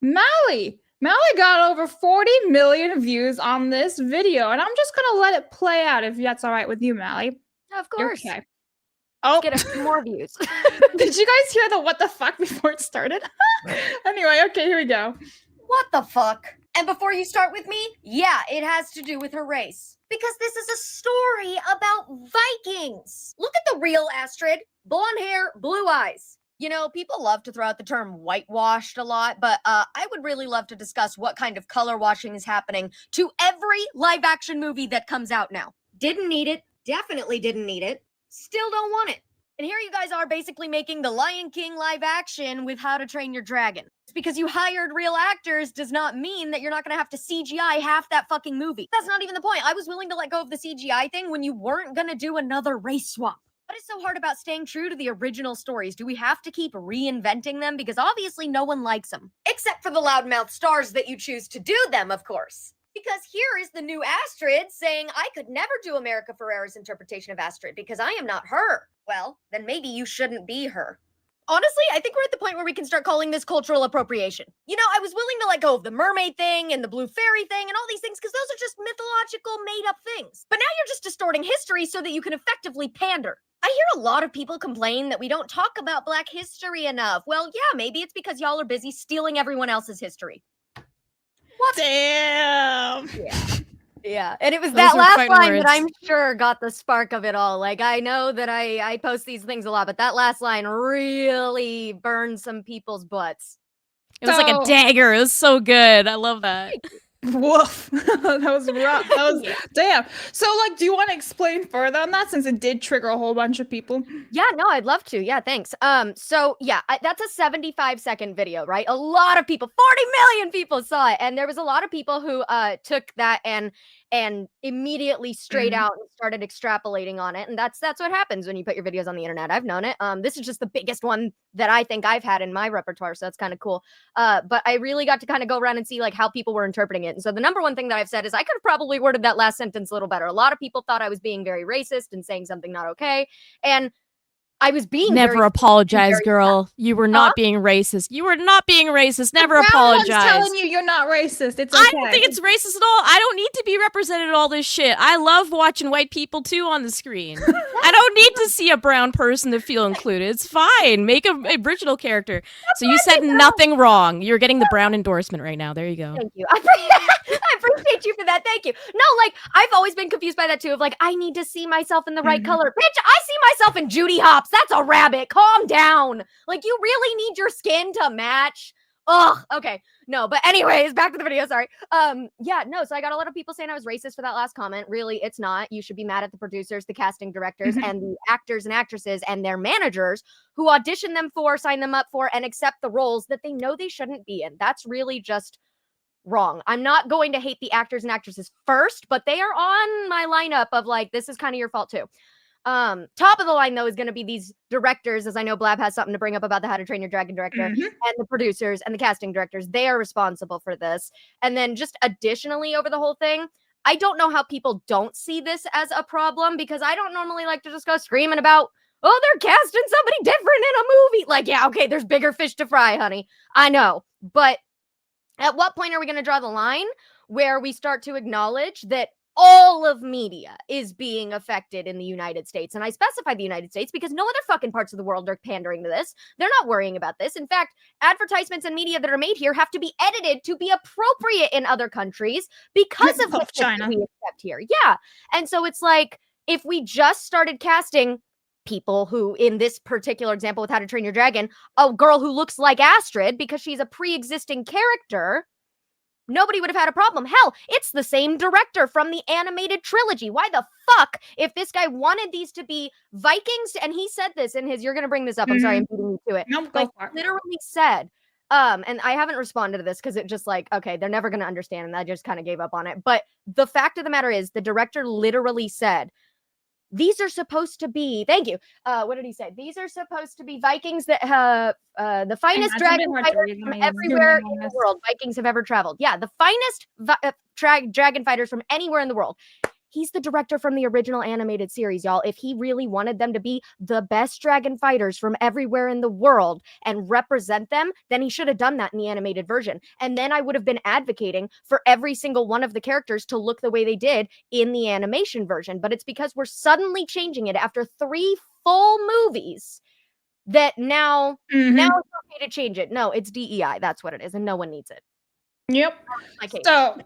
Mally got over 40 million views on this video, and I'm just gonna let it play out if that's all right with you, Mally. Of course. Okay. Oh, get a few more views. Did you guys hear the what the fuck before it started? Anyway, okay, here we go. What the fuck? And before you start with me, yeah, it has to do with her race. Because this is a story about Vikings. Look at the real Astrid. Blonde hair, blue eyes. You know, people love to throw out the term whitewashed a lot, but I would really love to discuss what kind of color washing is happening to every live action movie that comes out now. Didn't need it, definitely didn't need it, still don't want it. And here you guys are basically making the Lion King live action with How to Train Your Dragon. It's because you hired real actors does not mean that you're not gonna have to CGI half that fucking movie. That's not even the point. I was willing to let go of the CGI thing when you weren't gonna do another race swap. What is so hard about staying true to the original stories? Do we have to keep reinventing them? Because obviously no one likes them. Except for the loudmouth stars that you choose to do them, of course. Because here is the new Astrid saying, I could never do America Ferrera's interpretation of Astrid because I am not her. Well, then maybe you shouldn't be her. Honestly, I think we're at the point where we can start calling this cultural appropriation. You know, I was willing to let go of the mermaid thing and the blue fairy thing and all these things because those are just mythological made-up things. But now you're just distorting history so that you can effectively pander. I hear a lot of people complain that we don't talk about Black history enough. Well, yeah, maybe it's because y'all are busy stealing everyone else's history. What? Damn. Yeah, and it was that last line that I'm sure got the spark of it all. Like, I know that I post these things a lot, but that last line really burned some people's butts. It was like a dagger. It was so good. I love that. Woof. That was rough. That was damn. So, like, do you want to explain further on that since it did trigger a whole bunch of people? Yeah, no, I'd love to. Yeah, thanks. So yeah, that's a 75-second video, right? A lot of people, 40 million people saw it, and there was a lot of people who took that and immediately straight out and started extrapolating on it, and that's what happens when you put your videos on the internet. I've known it. This is just the biggest one that I think I've had in my repertoire, so that's kind of cool. But I really got to kind of go around and see like how people were interpreting it. And so the number one thing that I've said is I could have probably worded that last sentence a little better. A lot of people thought I was being very racist and saying something not okay, and I was being never apologize, girl. You were not being racist. You were not being racist. Never apologize. Telling you you're not racist. It's okay. I don't think it's racist at all. I don't need to be represented in all this shit. I love watching white people too on the screen. I don't need to see a brown person to feel included. It's fine. Make an original character. So you said nothing wrong. You're getting the brown endorsement right now. There you go. Thank you. I appreciate you for that. Thank you. No, like, I've always been confused by that too, of like, I need to see myself in the right color. Bitch, I see myself in Judy Hopps. That's a rabbit. Calm down. Like, you really need your skin to match. Ugh. Okay. No, but anyways, back to the video. Sorry. Yeah, no. So I got a lot of people saying I was racist for that last comment. Really, it's not. You should be mad at the producers, the casting directors, and the actors and actresses and their managers who audition them for, sign them up for, and accept the roles that they know they shouldn't be in. That's really just wrong. I'm not going to hate the actors and actresses first, but they are on my lineup of like, this is kind of your fault too. Top of the line though is going to be these directors, as I know Blab has something to bring up about the How to Train Your Dragon director, and the producers and the casting directors. They are responsible for this. And then just additionally over the whole thing, I don't know how people don't see this as a problem, because I don't normally like to just go screaming about, oh, they're casting somebody different in a movie. Like, yeah, okay, there's bigger fish to fry, honey. I know. But at what point are we going to draw the line where we start to acknowledge that all of media is being affected in the United States? And I specify the United States because no other fucking parts of the world are pandering to this. They're not worrying about this. In fact, advertisements and media that are made here have to be edited to be appropriate in other countries because of the China we accept here. Yeah. And so it's like, if we just started casting people who, in this particular example with How to Train Your Dragon, a girl who looks like Astrid because she's a pre-existing character, nobody would have had a problem. Hell, it's the same director from the animated trilogy. Why the fuck, if this guy wanted these to be Vikings, and he said this in his, you're going to bring this up, I'm sorry, I'm beating you to it. No, like, literally said, and I haven't responded to this because it just like, okay, they're never going to understand, and I just kind of gave up on it. But the fact of the matter is, the director literally said, these are supposed to be, thank you. What did he say? These are supposed to be Vikings that have the finest dragon fighters from everywhere in the world Vikings have ever traveled. Yeah, the finest dragon fighters from anywhere in the world. He's the director from the original animated series, y'all. If he really wanted them to be the best dragon fighters from everywhere in the world and represent them, then he should have done that in the animated version. And then I would have been advocating for every single one of the characters to look the way they did in the animation version. But it's because we're suddenly changing it after 3 full movies that now Mhm. it's okay to change it. No, it's DEI. That's what it is, and no one needs it. Yep. My case. So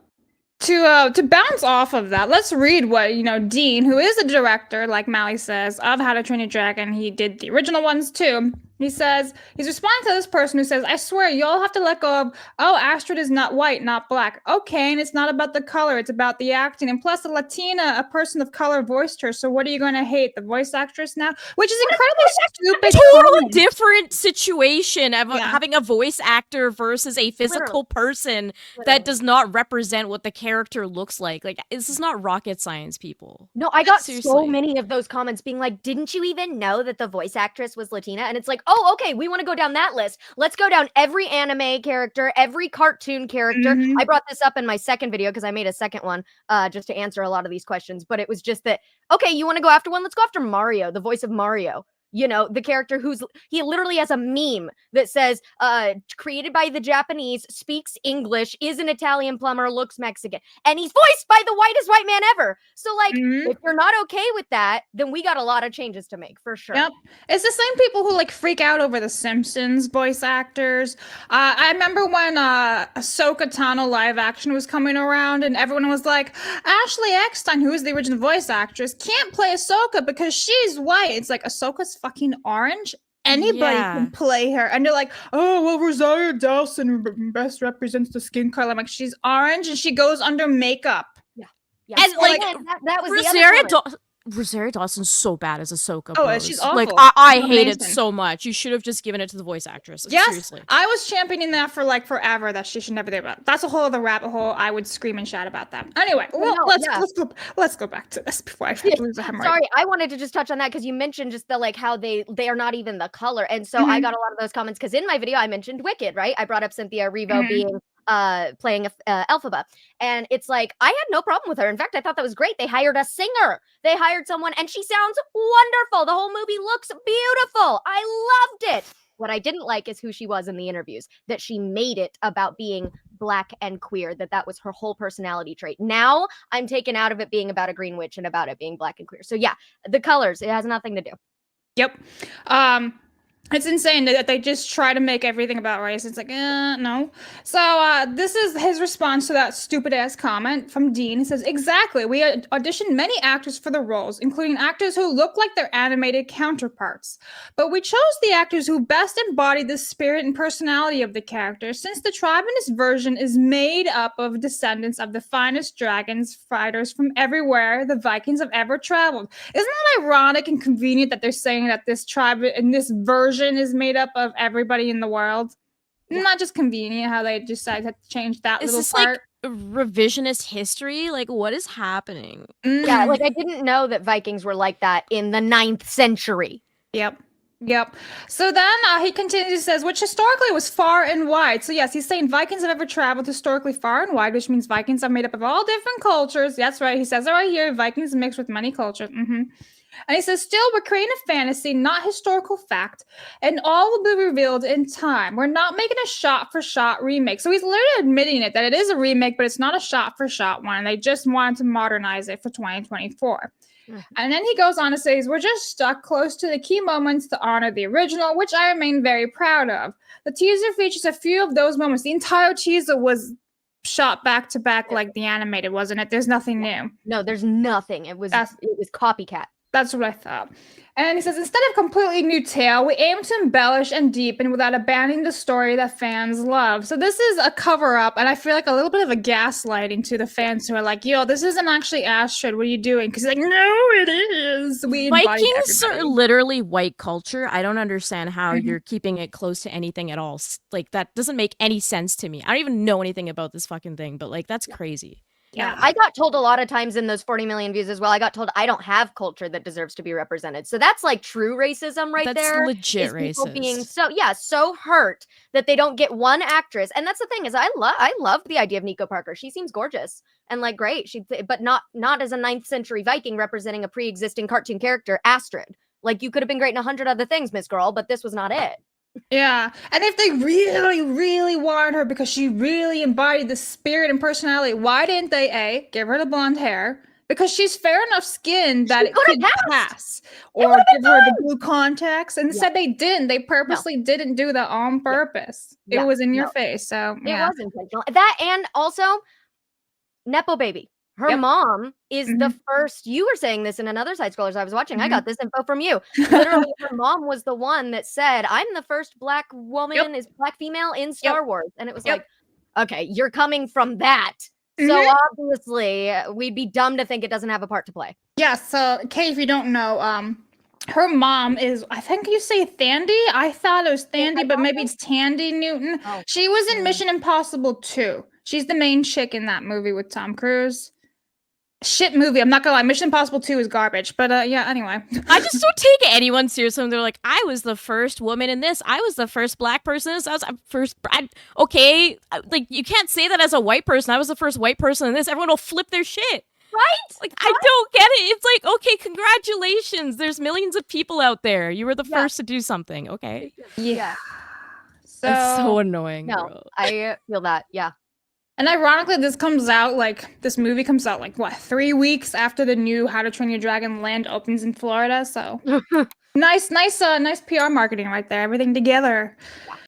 to bounce off of that, let's read what Dean, who is the director, like Mally says, of How to Train Your Dragon. He did the original ones too. He says he's responding to this person who says, "I swear, you all have to let go of. Oh, Astrid is not white, not black. Okay, and it's not about the color; it's about the acting. And plus, a Latina, a person of color, voiced her. So what are you going to hate, the voice actress now? Which is incredibly stupid. Totally comment. different situation of Yeah. having a voice actor versus a physical person that does not represent what the character looks like. Like, this is not rocket science, people. No, I got so Seriously. many of those comments being like, didn't you even know that the voice actress was Latina? And it's like, oh, okay, we want to go down that list. Let's go down every anime character, every cartoon character. Mhm. I brought this up in my second video because I made a second one just to answer a lot of these questions. But it was just that, okay, you want to go after one? Let's go after Mario, the voice of Mario. The character he literally has a meme that says, created by the Japanese, speaks English, is an Italian plumber, looks Mexican. And he's voiced by the whitest white man ever. So, like, Mhm. if you're not okay with that, then we got a lot of changes to make, for sure. Yep. It's the same people who like freak out over the Simpsons voice actors. I remember when Ahsoka Tano live action was coming around and everyone was like, Ashley Eckstein, who is the original voice actress, can't play Ahsoka because she's white. It's like, Ahsoka's fucking orange. Anybody can play her. And they're like, oh, well, Rosario Dawson best represents the skin color. I'm like, she's orange and she goes under makeup. Yeah. And, like, that was the other comment. Rosario Dawson's so bad as Ahsoka. Oh, bros. she's awful. Like, I hate it Amazing. so much. You should have just given it to the voice actress. Yes, Seriously. I was championing that for like forever. That she should never do that. That's a whole other rabbit hole. I would scream and shout about that. Anyway, let's go back to this before I lose a hemorrhoid. Sorry, I wanted to just touch on that because you mentioned just the like how they are not even the color, and so I got a lot of those comments because in my video I mentioned Wicked, right? I brought up Cynthia Erivo being playing Elphaba, and it's like I had no problem with her. In fact, I thought that was great. They hired a singer. They hired someone, and she sounds wonderful. The whole movie looks beautiful. I loved it. What I didn't like is who she was in the interviews, that she made it about being black and queer, that was her whole personality trait. Now I'm taken out of it being about a green witch and about it being black and queer. So yeah, the colors, it has nothing to do. Yep. It's insane that they just try to make everything about race. It's like, no. So this is his response to that stupid ass comment from Dean. He says, exactly. We auditioned many actors for the roles, including actors who look like their animated counterparts. But we chose the actors who best embody the spirit and personality of the characters, since the tribe in this version is made up of descendants of the finest dragons fighters from everywhere the Vikings have ever traveled. Isn't that ironic and convenient that they're saying that this tribe in this version is made up of everybody in the world? Yeah. Not just convenient how they decided to change that little part. Like revisionist history? Like, what is happening? Yeah, like I didn't know that Vikings were like that in the 9th century. Yep. So then he continues, says, which historically was far and wide. So yes, he's saying Vikings have ever traveled historically far and wide, which means Vikings are made up of all different cultures. That's right. He says it right here. Vikings mixed with many cultures. And he says, still, we're creating a fantasy, not historical fact, and all will be revealed in time. We're not making a shot-for-shot remake. So he's literally admitting it, that it is a remake, but it's not a shot-for-shot one. They just wanted to modernize it for 2024. And then he goes on to say, we're just stuck close to the key moments to honor the original, which I remain very proud of. The teaser features a few of those moments. The entire teaser was shot back to back like the animated, wasn't it? There's nothing new. No, there's nothing. It was copycat. That's what I thought. And he says, instead of completely new tale, we aim to embellish and deepen without abandoning the story that fans love. So this is a cover-up, and I feel like a little bit of a gaslighting to the fans who are like, yo, this isn't actually Astrid. What are you doing? Because he's like, no, it is. Vikings are literally white culture. I don't understand how you're keeping it close to anything at all. Like, that doesn't make any sense to me. I don't even know anything about this fucking thing, but, like, that's crazy. Yeah. I got told a lot of times in those 40 million views as well, I got told I don't have culture that deserves to be represented. So that's like true racism right That's there. legit is people being racist. so hurt that they don't get one actress. And that's the thing is I love the idea of Nico Parker. She seems gorgeous and like great. But not as a 9th century Viking representing a pre-existing cartoon character, Astrid. Like you could have been great in 100 other things, Miss Girl, but this was not it. Yeah, and if they really, really wanted her because she really embodied the spirit and personality, why didn't they give her the blonde hair? Because she's fair enough skin that it could've could passed. pass, or give her the blue contacts. And instead, they didn't. They purposely didn't do that on purpose. Yeah, It was in your no. face. So It yeah, was intentional. That and also Nepo baby. Her Yep. mom is the first. You were saying this in another side scrollers I was watching. I got this info from you. Literally, her mom was the one that said, "I'm the first black woman, is black female in Star Wars," and it was like, okay, you're coming from that. So obviously, we'd be dumb to think it doesn't have a part to play. Yeah. So Kate, if you don't know, her mom is, I think you say Thandie. I thought it was Thandie, but maybe it's Tandy Newton. Oh. She was in Mission Impossible 2. She's the main chick in that movie with Tom Cruise. Shit movie. I'm not gonna lie. Mission Impossible 2 is garbage. But yeah, anyway. I just don't take anyone seriously when they're like, I was the first woman in this. I was the first black person in this. I was the first. Okay. Like, you can't say that as a white person. I was the first white person in this. Everyone will flip their shit. Right? Like, I don't get it. It's like, okay, congratulations. There's millions of people out there. You were the first to do something. Okay. Yeah. So, That's so annoying. No, bro. I feel that. Yeah. and ironically, this movie comes out like what, 3 weeks after the new How to Train Your Dragon Land opens in Florida. So nice PR marketing right there. Everything together.